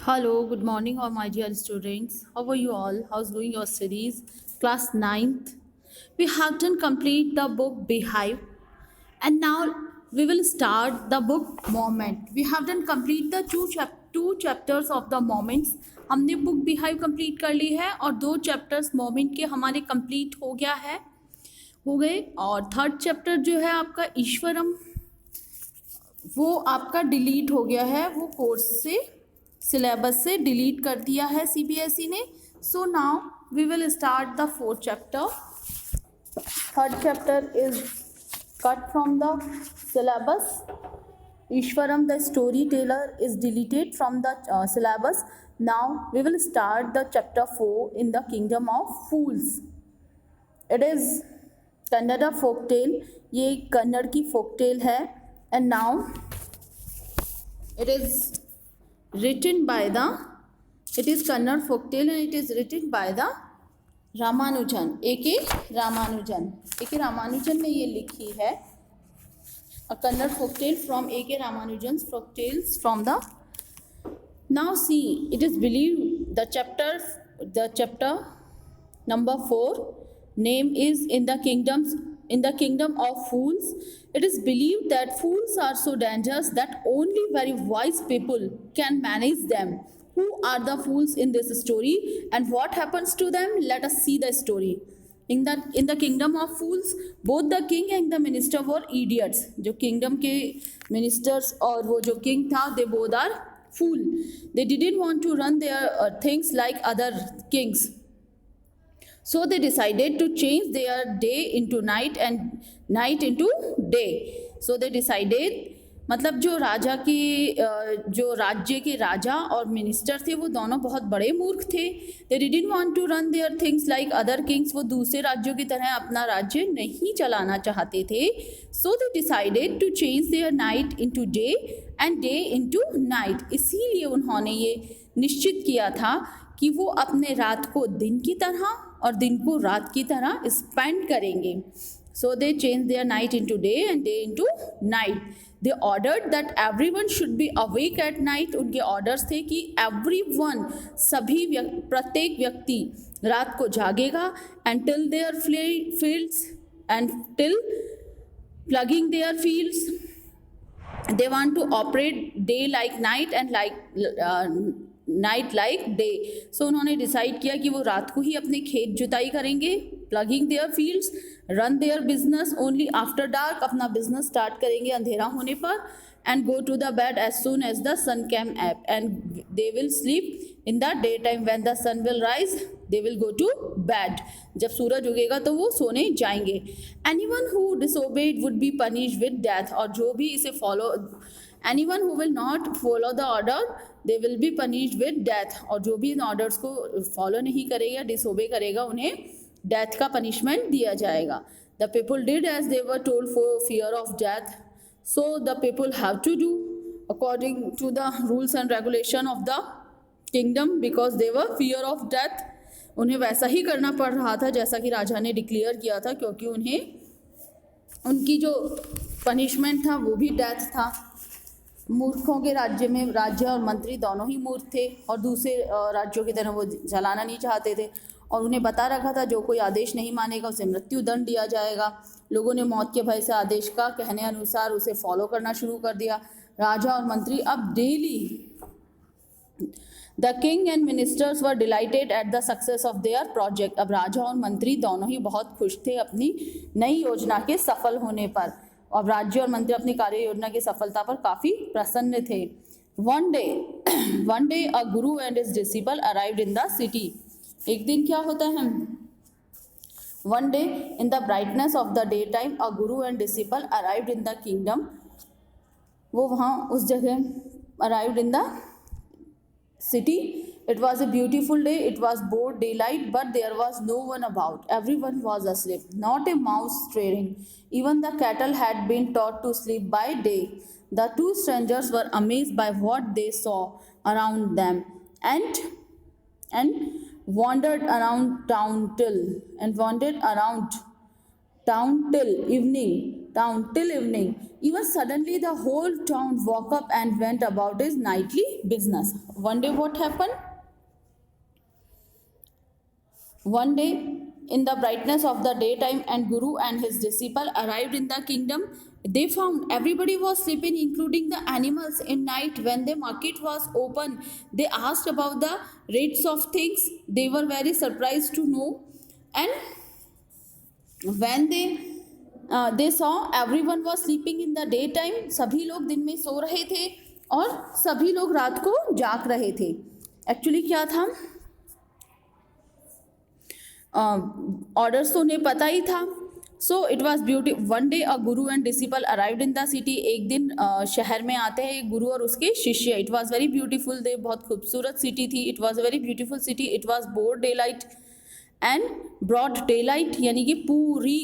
Hello, good morning, all my dear students. How are you all? How's going your studies? Class ninth. We have done complete the book Beehive, and now we will start the book Moment. We have done complete the two chapters of the moments. हमने book Beehive complete कर ली है और दो chapters moment के हमारे complete हो गए और थर्ड चैप्टर जो है आपका ईश्वरम वो आपका डिलीट हो गया है, वो कोर्स से सिलेबस से डिलीट कर दिया है सीबीएसई ने. So now we will start the fourth chapter. Third chapter is cut from the syllabus. Iswaran the story teller is deleted from the syllabus. Now we will start the chapter 4 in the kingdom of fools. It is Kannada folk tale. ये कन्नड़ की folk tale है. And now it is written by the, it is Kannada folktale and it is written by the Ramanujan, A.K. Ramanujan. A.K. Ramanujan ने ये लिखी है. A Kannada folktale from A.K. Ramanujan's folktales from the. Now see, it is believed the chapter number 4 name is in the kingdom of fools. It is believed that fools are so dangerous that only very wise people can manage them. Who are the fools in this story and what happens to them? Let us see the story. In the kingdom of fools, both the king and the minister were idiots. जो kingdom के ministers और वो जो king था, they both are fool. They didn't want to run their things like other kings. So they decided to change their day into night and night into day. So they decided, मतलब जो राज्य के राजा और minister थे वो दोनों बहुत बड़े मूर्ख थे. They didn't want to run their things like other kings. वो दूसरे राज्यों की तरह अपना राज्य नहीं चलाना चाहते थे. So they decided to change their night into day and day into night. इसीलिए उन्होंने ये निश्चित किया था कि वो अपने रात को दिन की तरह और दिन को रात की तरह स्पेंड करेंगे. So they changed their night into day and day into night. They ordered that everyone should be awake at night. उनके ऑर्डर्स थे कि everyone, प्रत्येक व्यक्ति रात को जागेगा and till their fields and till plugging their fields. They want to operate day like night and night like day. So उन्होंने decide किया कि वो रात को ही अपने खेत जुताई करेंगे, ploughing their fields, run their business only after dark. अपना बिजनेस स्टार्ट करेंगे अंधेरा होने पर. And go to the bed as soon as the sun came up and they will sleep in the day time. When the sun will rise they will go to bed. जब सूरज उगेगा तो वो सोने जाएंगे. Anyone who disobeyed would be punished with death. और जो भी इसे follow, anyone who will not follow the order they will be punished with death. और जो भी इन ऑर्डर्स को फॉलो नहीं करेगा, डिसोबे करेगा, उन्हें डेथ का पनिशमेंट दिया जाएगा. The people did as they were told for fear of death. So the people have to do according to the rules and regulation of the kingdom because they were fear of death. उन्हें वैसा ही करना पड़ रहा था जैसा कि राजा ने declare किया था, क्योंकि उन्हें उनकी जो पनिशमेंट था वो भी डेथ था. मूर्खों के राज्य में राज्य और मंत्री दोनों ही मूर्ख थे और दूसरे राज्यों की तरह वो चलाना नहीं चाहते थे. और उन्हें बता रखा था जो कोई आदेश नहीं मानेगा उसे मृत्यु दंड दिया जाएगा. लोगों ने मौत के भय से आदेश का कहने अनुसार उसे फॉलो करना शुरू कर दिया. राजा और मंत्री अब daily, the king and ministers were dilated at the success of their project. अब राजा और मंत्री दोनों ही बहुत खुश थे अपनी नई योजना के सफल होने पर. और राज्य और मंत्री अपनी कार्य योजना की सफलता पर काफ़ी प्रसन्न थे. One day a guru and his disciple arrived in the city. एक दिन क्या होता है, one day in the brightness of the day time a guru and disciple arrived in the kingdom. वो वहाँ उस जगह arrived in the city. It was a beautiful day. It was broad daylight, but there was no one about. Everyone was asleep, not a mouse stirring. Even the cattle had been taught to sleep by day. The two strangers were amazed by what they saw around them, and wandered around town till evening town till evening. Even suddenly the whole town woke up and went about its nightly business. One day what happened? One day in the brightness of the daytime and Guru and his disciple arrived in the kingdom. They found everybody was sleeping, including the animals. In night when the market was open, they asked about the rates of things. They were very surprised to know. And when they saw everyone was sleeping in the daytime, सभी लोग दिन में सो रहे थे और सभी लोग रात को जाग रहे थे. एक्चुअली क्या था, ऑर्डर्स तो उन्हें पता ही था. So it was beauty. One day a guru and disciple arrived in the city. एक दिन शहर में आते हैं एक गुरु और उसके शिष्य. It was very beautiful. They बहुत खूबसूरत सिटी थी. It was very beautiful city. It was broad day light and broad day light, यानी कि पूरी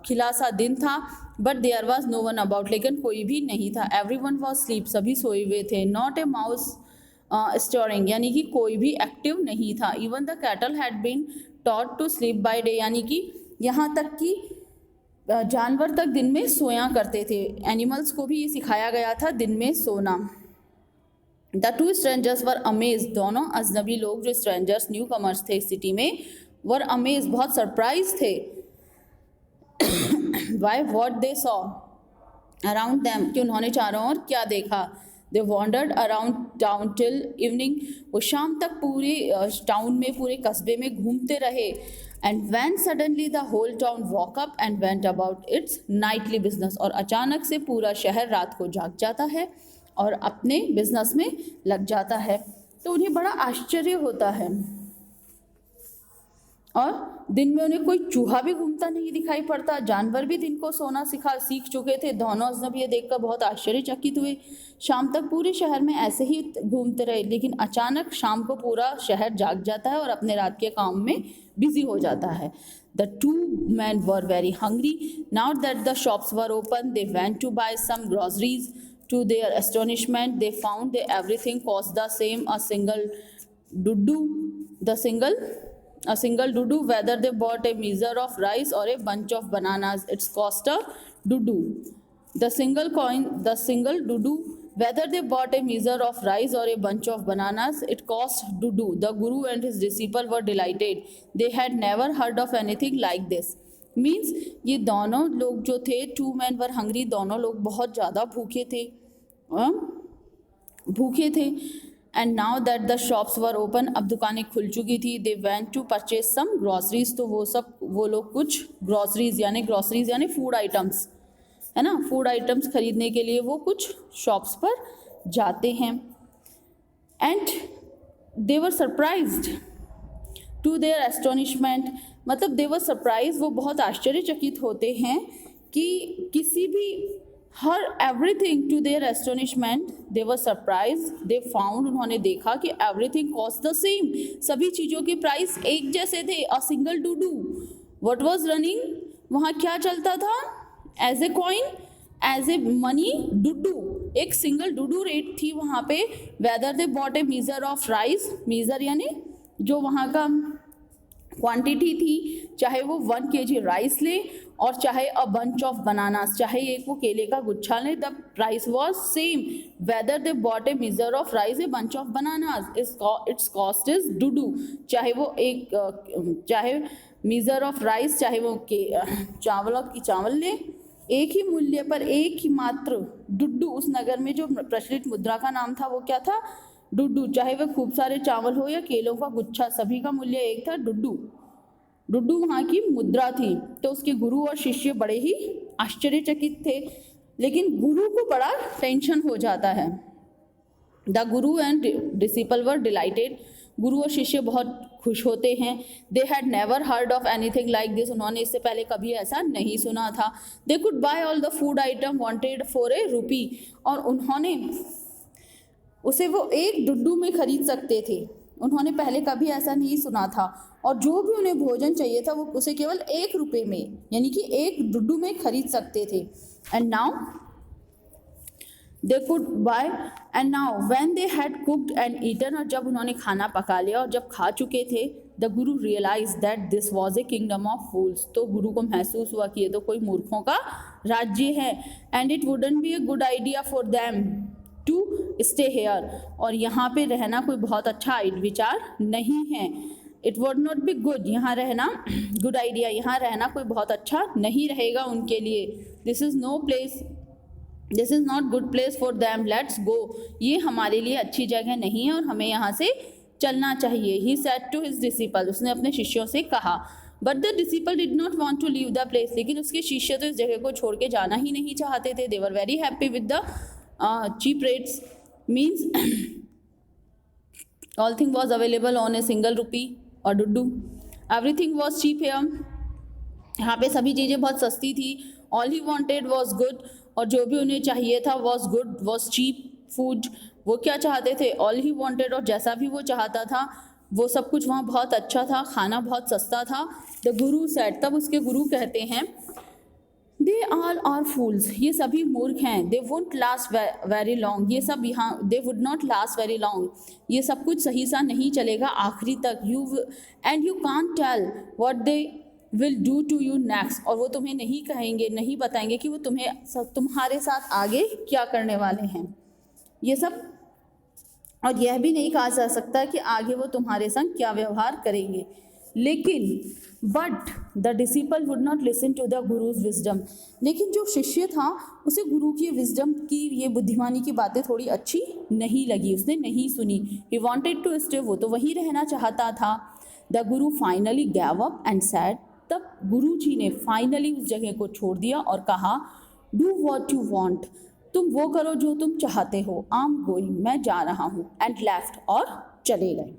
खिला सा दिन था. But there was no one about, लेकिन कोई भी नहीं था. एवरी वन वॉज स्लीप, सभी सोए हुए थे. नॉट ए माउस स्टोरिंग, यानी कि कोई भी एक्टिव नहीं था. Even the cattle had been taught to sleep by day, यानी कि यहाँ तक कि जानवर तक दिन में सोया करते थे. एनिमल्स को भी ये सिखाया गया था दिन में सोना. The two strangers were amaze. दोनों अजनबी लोग जो स्ट्रेंजर्स न्यू कमर्स थे सिटी में, वर अमेज, बहुत सरप्राइज थे. Why what they saw around them, कि उन्होंने चारों ओर क्या देखा. They wandered around town till evening. वो शाम तक पूरे टाउन में, पूरे कस्बे में घूमते रहे. And when suddenly the whole town woke up and went about its nightly business. और अचानक से पूरा शहर रात को जाग जाता है और अपने बिजनेस में लग जाता है. तो उन्हें बड़ा आश्चर्य होता है. और दिन में उन्हें कोई चूहा भी घूमता नहीं दिखाई पड़ता. जानवर भी दिन को सोना सीख चुके थे. दोनों अजनबी ये देखकर बहुत आश्चर्यचकित हुए. शाम तक पूरे शहर में ऐसे ही घूमते रहे, लेकिन अचानक शाम को पूरा शहर जाग जाता है और अपने रात के काम में बिजी हो जाता है. The two men were very hungry. Now that the shops were open, they went to buy some groceries. To their astonishment, they found that everything cost the same. A single dudu, whether they bought a measure of rice or a bunch of bananas, it's cost a dudu. The single dudu, whether they bought a measure of rice or a bunch of bananas, it cost dudu. The guru and his disciple were delighted. They had never heard of anything like this. Means ये दोनों लोग जो थे, to man were hungry, दोनों लोग बहुत ज़्यादा भूखे थे. And now that the shops were open, अब दुकानें खुल चुकी थी. They went to purchase some groceries. तो वो लोग कुछ ग्रॉसरीज यानी फूड आइटम्स, है ना, फूड आइटम्स खरीदने के लिए वो कुछ शॉप्स पर जाते हैं. And they were surprised to their astonishment, मतलब दे वर सरप्राइज, वो बहुत आश्चर्यचकित होते हैं कि किसी भी हर everything to their astonishment they were surprise. They found, उन्होंने देखा कि एवरीथिंग कॉस्ट द सेम, सभी चीज़ों के प्राइस एक जैसे थे. A single dudu, what was running, वहाँ क्या चलता था, as a coin, as a money, dudu, एक सिंगल डुडू रेट थी वहाँ पे. Whether they bought a measure of rice, measure यानी जो वहाँ का क्वांटिटी थी, चाहे वो 1 kg राइस ले और चाहे अ बंच ऑफ बनानास, चाहे एक वो केले का गुच्छा ले, the price was same. Whether they bought a measure of rice, a bunch of bananas, its cost is dudu. चाहे वो चाहे मीज़र ऑफ राइस, चाहे वो चावल ले, एक ही मूल्य पर एक ही मात्र डुड्डू. उस नगर में जो प्रचलित मुद्रा का नाम था वो क्या था, डुड्डू. चाहे वह खूब सारे चावल हो या केलों का गुच्छा, सभी का मूल्य एक था, डुड्डू. डुड्डू वहाँ की मुद्रा थी. तो उसके गुरु और शिष्य बड़े ही आश्चर्यचकित थे, लेकिन गुरु को बड़ा टेंशन हो जाता है. The Guru and disciple were dilated, गुरु और शिष्य बहुत खुश होते हैं. They had never heard of anything like this, उन्होंने इससे पहले कभी ऐसा नहीं सुना था. दे could bye all the food item wanted for a रूपी, और उन्होंने उसे वो एक डुड्डू में खरीद सकते थे. उन्होंने पहले कभी ऐसा नहीं सुना था, और जो भी उन्हें भोजन चाहिए था वो उसे केवल 1 रुपये में, यानी कि 1 डुड्डू में खरीद सकते थे. And now they could buy and now when they had cooked and eaten, और जब उन्होंने खाना पका लिया और जब खा चुके थे, the guru realise that this was a kingdom of fools, तो गुरु को महसूस हुआ कि ये तो कोई मूर्खों का राज्य है, and it wouldn't be a good idea for them to stay here, और यहाँ पे रहना कोई बहुत अच्छा विचार नहीं है। It would not be good, यहाँ रहना गुड आइडिया, यहाँ रहना कोई बहुत अच्छा नहीं रहेगा उनके लिए। This is no place, this is not good place for them, let's go, ये हमारे लिए अच्छी जगह नहीं है और हमें यहाँ से चलना चाहिए। He said to his disciple, उसने अपने शिष्यों से कहा। But the disciple did not want to leave the place, लेकिन उसके शिष्य तो इस जगह को छोड़ के जाना ही नहीं चाहते थे। They were very happy with the cheap rates, means all thing was available on a single rupee or dudu, everything was cheap here, यहाँ पे सभी चीज़ें बहुत सस्ती थी। all he wanted was good, और जो भी उन्हें चाहिए था was good, was cheap food, वो क्या चाहते थे, all he wanted, और जैसा भी वो चाहता था वो सब कुछ वहाँ बहुत अच्छा था, खाना बहुत सस्ता था। द गुरु सेड, तब उसके गुरु कहते हैं, दे ऑल आर फूल्स, ये सभी मूर्ख हैं। They would last very long, ये सब यहाँ, they would not last very long, ये सब कुछ सही सा नहीं चलेगा आखिरी तक। You and you can't tell what they will do to you next, और वो तुम्हें नहीं कहेंगे, नहीं बताएंगे कि वो तुम्हारे साथ आगे क्या करने वाले हैं, ये सब, और यह भी नहीं कहा जा सकता कि आगे वो तुम्हारे संग क्या व्यवहार करेंगे। लेकिन but the disciple would not listen to the guru's wisdom, लेकिन जो शिष्य था उसे गुरु की विजडम की, ये बुद्धिमानी की बातें थोड़ी अच्छी नहीं लगी, उसने नहीं सुनी। ही वॉन्टेड टू स्टे, वो तो वहीं रहना चाहता था। The Guru finally gave up and sad, तब गुरु जी ने फाइनली उस जगह को छोड़ दिया और कहा, डू वॉट यू वॉन्ट, तुम वो करो जो तुम चाहते हो, आई एम गोइंग, मैं जा रहा हूँ, एंड लेफ्ट, और चले गए।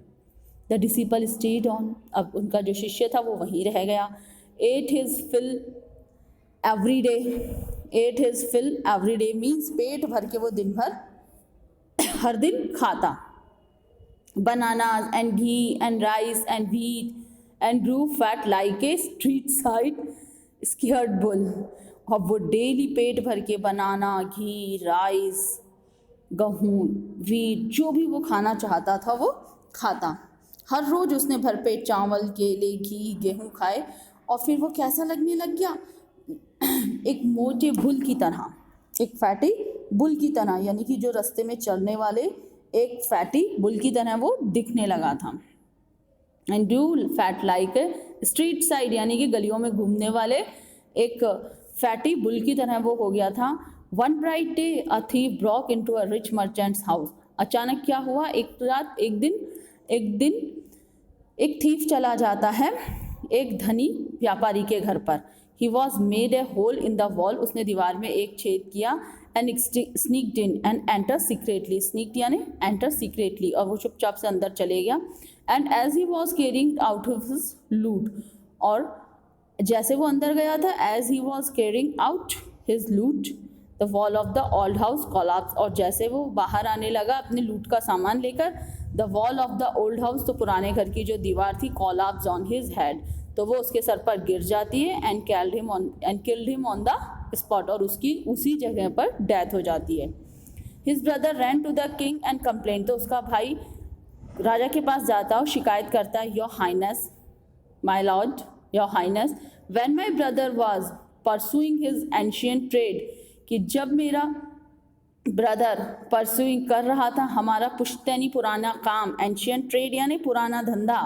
द डिसिपल स्टेड ऑन, अब उनका जो शिष्य था वो वहीं रह गया। Ate his fill every day, ate his fill every day means पेट भर के वो दिन भर हर दिन खाता। Bananas and ghee and rice and wheat and grew fat like a street side scared bull, और वो डेली पेट भर के बनाना, घी, राइस, गेहूँ, व्हीट, जो भी वो खाना चाहता था वो खाता। हर रोज़ उसने भरपेट चावल, केले, घी, गेहूँ खाए, और फिर वो कैसा लगने लग गया, एक मोटे बुल की तरह, एक फैटी बुल की तरह, यानी कि जो रास्ते में चलने वाले एक फैटी बुल की तरह वो दिखने लगा था। And due fat like street side, यानी कि गलियों में घूमने वाले एक फैटी बुल की तरह वो हो गया था। One bright day a thief broke into a rich merchants house, अचानक क्या हुआ, एक रात, एक दिन एक थीफ चला जाता है एक धनी व्यापारी के घर पर। He was made a hole in the wall, उसने दीवार में एक छेद किया। And sneaked in and enter secretly, sneaked यानी एंटर सीक्रेटली, और वो चुपचाप से अंदर चले गया। And as he was carrying out of his loot, और जैसे वो अंदर गया था, as he was carrying out his loot the wall of the old house collapse, और जैसे वो बाहर आने लगा अपने लूट का सामान लेकर, the wall of the old house, तो पुराने घर की जो दीवार थी, कोलैप्स ऑन हिज हेड, तो वो उसके सर पर गिर जाती है। And killed him on the spot, और उसकी उसी जगह पर डेथ हो जाती है। His brother ran to the king and complain, तो उसका भाई राजा के पास जाता और शिकायत करता है, your highness, my lord, your highness, when my brother was pursuing his ancient trade, कि जब मेरा ब्रदर परसुइंग कर रहा था हमारा पुश्तैनी पुराना काम, एंशियंट ट्रेड यानी पुराना धंधा,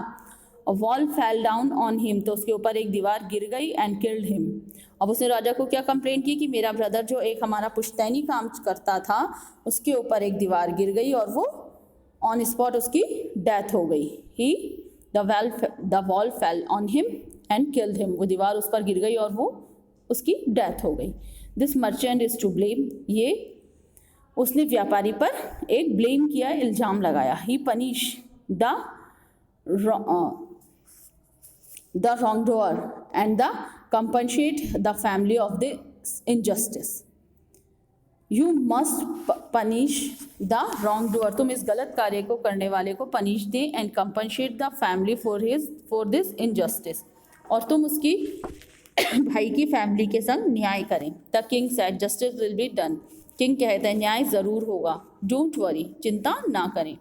wall fell down on him, तो उसके ऊपर एक दीवार गिर गई, एंड किल्ड हिम। अब उसने राजा को क्या कंप्लेंट की कि मेरा ब्रदर जो एक हमारा पुश्तैनी काम करता था उसके ऊपर एक दीवार गिर गई और वो ऑन स्पॉट उसकी डेथ हो गई। He the wall fell on him and killed him, वो दीवार उस पर गिर गई और वो उसकी डेथ हो गई। This merchant is to blame, ये उसने व्यापारी पर एक ब्लेम किया, इल्ज़ाम लगाया। He punish the wrongdoer and the compensate the family of the injustice. You must punish the wrongdoer, तुम इस गलत कार्य को करने वाले को punish they, and compensate the family for this injustice, और तुम उसकी भाई की फैमिली के संग न्याय करें। The king said, justice will be done. King कहते हैं न्याय ज़रूर होगा, डोंट वरी, चिंता ना करें।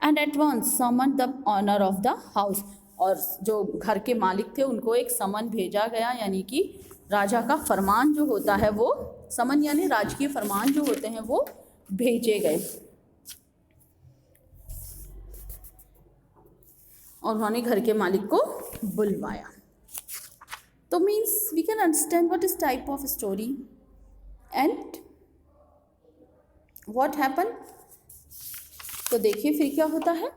And at once summon the owner of the house, और जो घर के मालिक थे उनको एक समन भेजा गया, यानी कि राजा का फरमान जो होता है वो, समन यानी राजकीय फरमान जो होते हैं वो भेजे गए, और उन्होंने घर के मालिक को बुलवाया। तो means we can understand what is type of story and what happen. तो देखिए फिर क्या होता है।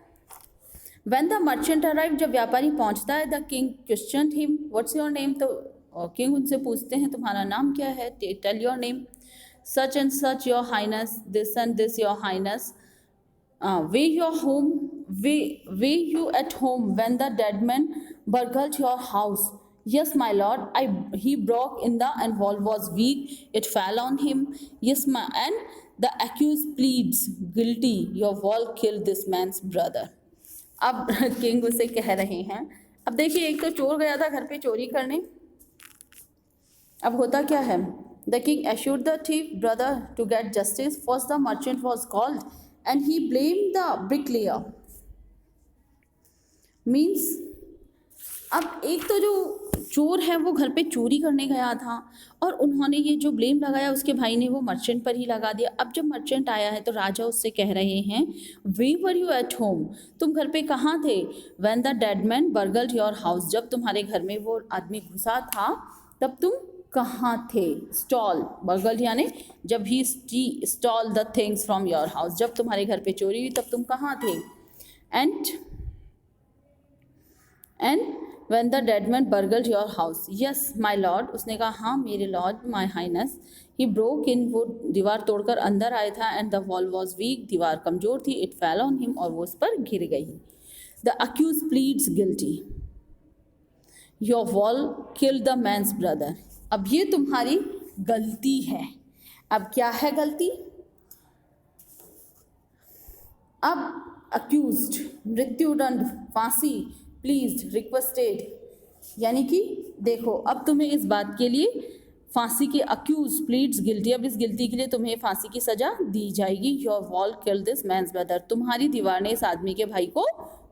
When the merchant arrived, जब व्यापारी पहुंचता है, the king questioned him, what's your name? तो किंग उनसे पूछते हैं तुम्हारा नाम क्या है, tell your name, such and such your highness, this and this your highness, were you at home when the dead man burgled your house? Yes my lord, he broke in the and wall was weak, it fell on him. Yes my, and the accused pleads guilty, your wall killed this man's brother. अब king उसे कह रहे हैं, अब देखिए एक तो चोर गया था घर पे चोरी करने, अब होता क्या है, the king assured the thief brother to get justice. First the merchant was called and he blamed the bricklayer. Means अब एक तो जो चोर है वो घर पे चोरी करने गया था और उन्होंने ये जो ब्लेम लगाया उसके भाई ने वो मर्चेंट पर ही लगा दिया। अब जब मर्चेंट आया है तो राजा उससे कह रहे हैं, वे वर यू एट होम, तुम घर पे कहाँ थे, when the dead man burgled your house, जब तुम्हारे घर में वो आदमी घुसा था तब तुम कहाँ थे। स्टॉल, बर्गल्ड यानी जब ही stole the things from your house, जब तुम्हारे घर पे चोरी हुई तब तुम कहाँ थे। And when the dead man burgled your house, yes my lord, उसने कहा हाँ मेरे Lord, my highness, he broke in, वो दीवार तोड़कर अंदर आया था, and the wall was weak, दीवार कमज़ोर थी, it fell on him, और वो उस पर गिर गई। the accused pleads guilty, your wall killed the man's brother, अब ये तुम्हारी गलती है। अब क्या है गलती, अब अक्यूज्ड मृत्युदंड, फांसी, प्लीज रिक्वेस्टेड, यानी कि देखो अब तुम्हें इस बात के लिए फांसी के, अक्यूज प्लीड्स गिल्टी, अब इस गिल्टी के लिए तुम्हें फांसी की सजा दी जाएगी। Your wall killed this man's brother, तुम्हारी दीवार ने इस आदमी के भाई को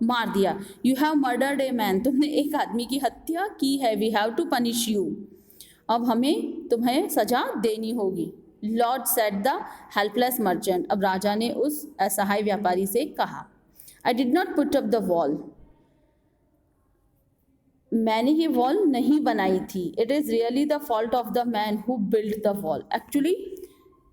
मार दिया। You have murdered a man, तुमने एक आदमी की हत्या की है। We have to punish you, अब हमें तुम्हें सजा देनी होगी। Lord said the helpless merchant, अब राजा ने उस असहाय व्यापारी से कहा, I did not put up the wall, मैंने ये वॉल नहीं बनाई थी। It is really the fault of the man who build the wall, actually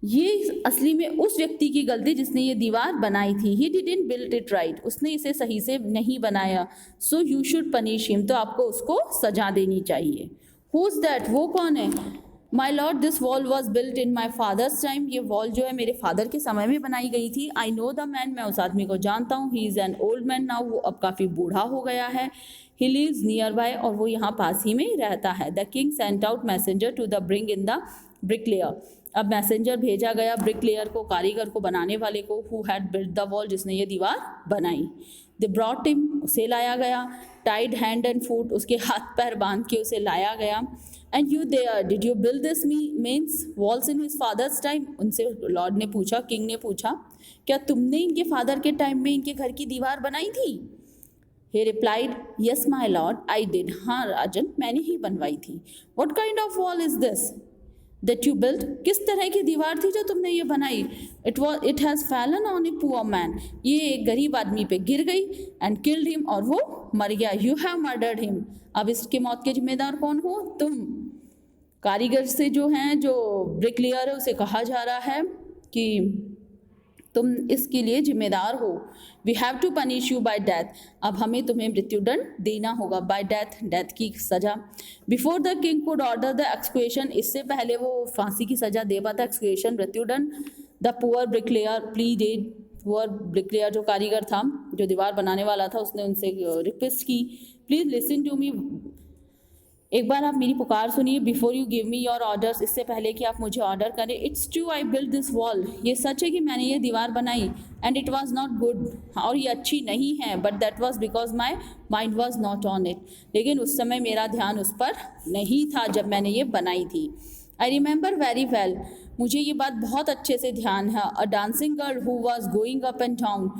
ये असली में उस व्यक्ति की गलती जिसने ये दीवार बनाई थी। He didn't build it right, उसने इसे सही से नहीं बनाया। So you should punish him, तो आपको उसको सजा देनी चाहिए। हु इज दैट, वो कौन है। My lord this wall was build in my father's time, ये वॉल जो है मेरे फादर के समय में बनाई गई थी। आई नो द मैन, मैं उस आदमी को जानता हूँ। He is an old man now, वो अब काफ़ी बूढ़ा हो गया है। ही लिव्स नियर बाय, और वो यहाँ पास ही में रहता है। The king sent out messenger to the bring in the bricklayer, अब मैसेंजर भेजा गया ब्रिकलेयर को, कारीगर को, बनाने वाले को, who had build the wall, जिसने ये दीवार बनाई। दे ब्रॉट हिम, उसे लाया गया। टाइड हैंड एंड फुट, उसके हाथ पैर बांध के उसे लाया गया। And you there did you build this means walls in his father's time, उनसे लॉर्ड ने पूछा, किंग ने पूछा, क्या तुमने इनके फादर के टाइम में इनके घर की दीवार बनाई थी। He replied, yes my lord, I did. हाँ राजन, मैंने ही बनवाई थी। What kind of wall is this that you built? किस तरह की दीवार थी जो तुमने ये बनाई। It has fallen on a poor man, ये एक गरीब आदमी पे गिर गई। And killed him, और वो मर गया। You have murdered him, अब इसके मौत के जिम्मेदार कौन हो, तुम। कारीगर से जो हैं, जो ब्रिकलेयर है, उसे कहा जा रहा है कि तुम इसके लिए जिम्मेदार हो। We have to punish you by death, अब हमें तुम्हें मृत्युदंड देना होगा। बाय डेथ, डेथ की सज़ा। Before the king could order the execution, इससे पहले वो फांसी की सज़ा दे पाता, एक्सक्यूशन मृत्युदंड। The poor bricklayer pleaded, poor bricklayer जो कारीगर था, जो दीवार बनाने वाला था, उसने उनसे रिक्वेस्ट की, प्लीज़ लिसन टू मी, एक बार आप मेरी पुकार सुनिए। Before you give me your orders, इससे पहले कि आप मुझे ऑर्डर करें। It's true I build this wall, ये सच है कि मैंने ये दीवार बनाई। And it was not good, और ये अच्छी नहीं है। But that was because my mind was not on it, लेकिन उस समय मेरा ध्यान उस पर नहीं था जब मैंने ये बनाई थी। आई रिमेंबर वेरी वेल, मुझे ये बात बहुत अच्छे से ध्यान है। अ dancing girl who was going up and down,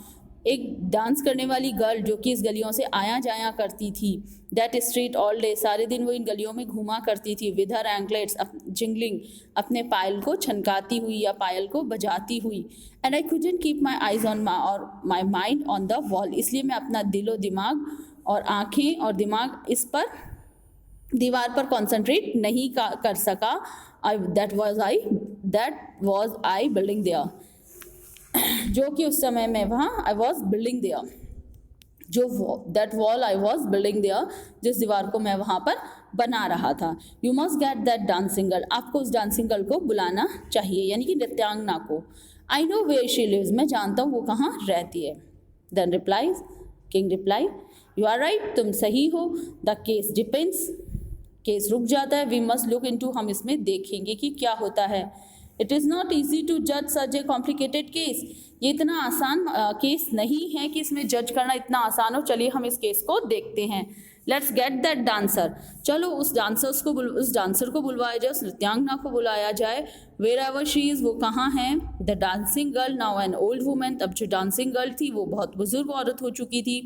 एक डांस करने वाली गर्ल जो कि इस गलियों से आया जाया करती थी। दैट स्ट्रीट ऑल डे, सारे दिन वो इन गलियों में घूमा करती थी। विद हर एंकलेट्स, जिंगलिंग, अपने पायल को छनकाती हुई या पायल को बजाती हुई। And I couldn't keep my eyes on my mind on the wall, इसलिए मैं अपना दिलो दिमाग और आँखें और दिमाग इस पर, दीवार पर कॉन्सेंट्रेट नहीं कर सका। That was I building their, जो कि उस समय मैं वहाँ आई वॉज बिल्डिंग देयर, जो that wall I was building their, जिस दीवार को मैं वहाँ पर बना रहा था। You must get that dancing girl, आपको उस डांसिंग गर्ल को बुलाना चाहिए, यानी कि नृत्यांगना को। I know where she lives, मैं जानता हूँ वो कहाँ रहती है। Then replies, king reply, you are right, तुम सही हो। द केस डिपेंड्स, केस रुक जाता है। वी मस्ट लुक इनटू, हम इसमें देखेंगे कि क्या होता है। It is not easy to जज सच ए कॉम्प्लिकेटेड केस, ये इतना आसान केस नहीं है कि इसमें जज करना इतना आसान हो। चलिए हम इस केस को देखते हैं। लेट्स गेट दैट डांसर, चलो उस डांसर को बुलवाया जाए, उस नृत्यांगना को बुलाया जाए। वेयर एवर शी इज़, वो कहाँ है। The dancing girl, now an old women, तब जो डांसिंग गर्ल थी वो बहुत बुजुर्ग औरत हो चुकी थी।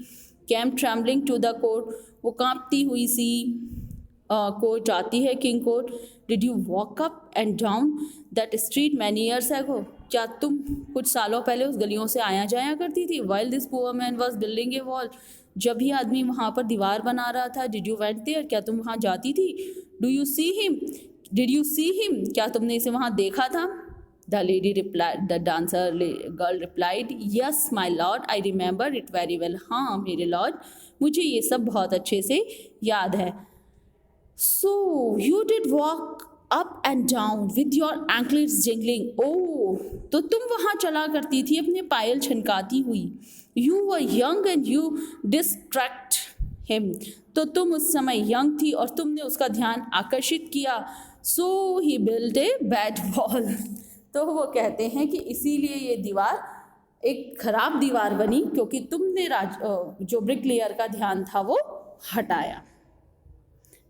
Came trembling to the court, वो कांपती हुई सी कोर्ट आती है, king court. Did you walk up and down that street many years ago, क्या तुम कुछ सालों पहले उस गलियों से आया जाया करती थी। While this poor man was building A wall, जब ये आदमी वहाँ पर दीवार बना रहा था। डिड यू वेंट देयर, क्या तुम वहाँ जाती थी। Do you see him, did you see him, क्या तुमने इसे वहाँ देखा था। The lady replied, the dancer girl replied, yes my lord, I remember it very well, हाँ मेरे लॉर्ड, मुझे ये सब बहुत अच्छे से याद है। So you did walk up and down with your anklets jingling. Oh, तो तुम वहाँ चला करती थी अपने पायल छनकाती हुई। You were young and you distract him. तो तुम उस समय यंग थी और तुमने उसका ध्यान आकर्षित किया। So he built a bad wall. तो वो कहते हैं कि इसीलिए ये दीवार एक खराब दीवार बनी, क्योंकि तुमने जो ब्रिकलेयर का ध्यान था वो हटाया।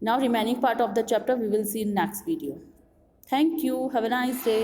Now remaining part of the chapter we will see in next video. Thank you. Have a nice day.